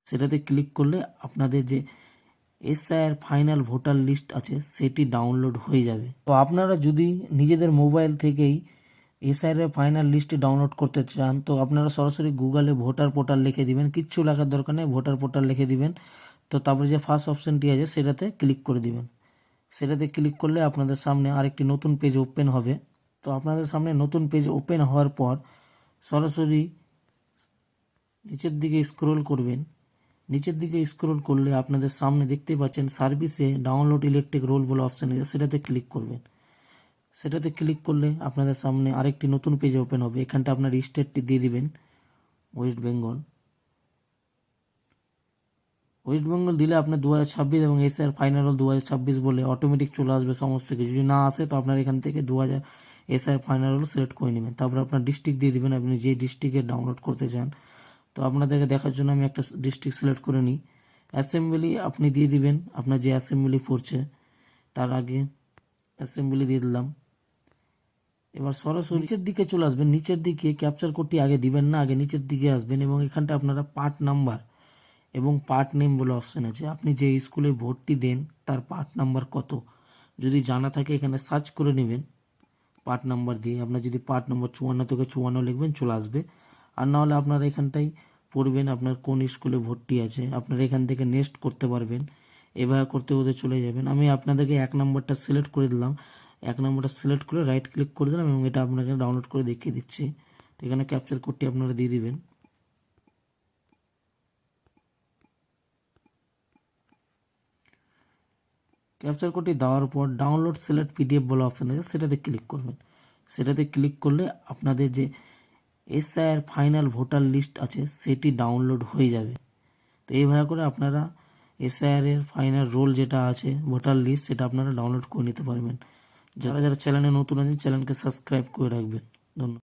সেটাতে ক্লিক করলে আপনাদের যে এসআইআর ফাইনাল ভোটার লিস্ট আছে সেটি ডাউনলোড হয়ে যাবে। তো আপনারা যদি নিজেদের মোবাইল থেকেই এসআইআর ফাইনাল লিস্টটি ডাউনলোড করতে চান তো আপনারা সরাসরি গুগলে ভোটার পোর্টাল লিখে দিবেন, কিচ্ছু লেখার দরকার নেই, ভোটার পোর্টাল লিখে দিবেন। তো তারপরে যে ফার্স্ট অপশানটি আছে সেটাতে ক্লিক করে দিবেন। সেটাতে ক্লিক করলে আপনাদের সামনে আরেকটি নতুন পেজ ওপেন হবে। তো আপনাদের সামনে নতুন পেজ ওপেন হওয়ার পর সরাসরি নিচের দিকে স্ক্রল করবেন। নিচের দিকে স্ক্রল করলে আপনাদের সামনে দেখতে পাচ্ছেন সার্ভিসে ডাউনলোড ইলেকট্রিক রোল বলে অপশান আছে, সেটাতে ক্লিক করবেন। সেটাতে ক্লিক করলে আপনাদের সামনে আরেকটি নতুন পেজ ওপেন হবে। এখানটা আপনার স্টেটটি দিয়ে দিবেন ওয়েস্ট বেঙ্গল। ওয়েস্ট বেঙ্গল দিলে আপনার 2026 এবং এসআইআর ফাইনাল রোল 2026 বলে অটোমেটিক চলে আসবে সমস্ত কিছু। যদি না আসে তো আপনার এখান থেকে 2000 এসআইআর ফাইনাল রোল সিলেক্ট করে নেবেন। তারপর আপনার ডিস্ট্রিক্ট দিয়ে দেবেন, আপনি যে ডিস্ট্রিক্টে ডাউনলোড করতে চান। তো আপনাদেরকে দেখার জন্য আমি একটা ডিস্ট্রিক্ট সিলেক্ট করে নিই। অ্যাসেম্বলি আপনি দিয়ে দিবেন আপনার যে অ্যাসেম্বলি পড়ছে তার আগে অ্যাসেম্বলি দিয়ে দিলাম। এবার সরাসরি নিচের দিকে চলে আসবেন। নিচের দিকে ক্যাপচার কোডটি আগে দিবেন না, আগে নিচের দিকে আসবেন এবং এখানটা আপনারা পার্ট নাম্বার এবং পার্ট নেম বলে অপশান আছে। আপনি যে স্কুলে ভর্তি দেন তার পার্ট নাম্বার কত যদি জানা থাকে এখানে সার্চ করে নেবেন পার্ট নাম্বার দিয়ে। আপনার যদি পার্ট নাম্বার 54 থেকে 54 লিখবেন চলে আসবে। আর নাহলে আপনারা এখানটাই পড়বেন আপনার কোন স্কুলে ভর্তি আছে। আপনারা এখান থেকে নেক্সট করতে পারবেন, এভাবে করতে করতে চলে যাবেন। আমি আপনাদেরকে 1 নম্বরটা সিলেক্ট করে দিলাম। 1 নম্বরটা সিলেক্ট করে রাইট ক্লিক করে দিলাম এবং এটা আপনাকে ডাউনলোড করে দেখিয়ে দিচ্ছি। তো এখানে ক্যাপচার কোডটি আপনারা দিয়ে দিবেন। ক্যাপচার কোডটি দেওয়ার পর ডাউনলোড সিলেক্ট পিডিএফ বলে অপশান আছে, সেটাতে ক্লিক করবেন। সেটাতে ক্লিক করলে আপনাদের যে এসআইআর ফাইনাল ভোটার লিস্ট আছে সেটি ডাউনলোড হয়ে যাবে। তো এইভাবে করে আপনারা এসআইআর এর ফাইনাল রোল যেটা আছে ভোটার লিস্ট সেটা আপনারা ডাউনলোড করে নিতে পারবেন। যারা যারা চ্যানেলে নতুন আছেন চ্যানেলকে সাবস্ক্রাইব করে রাখবেন। ধন্যবাদ।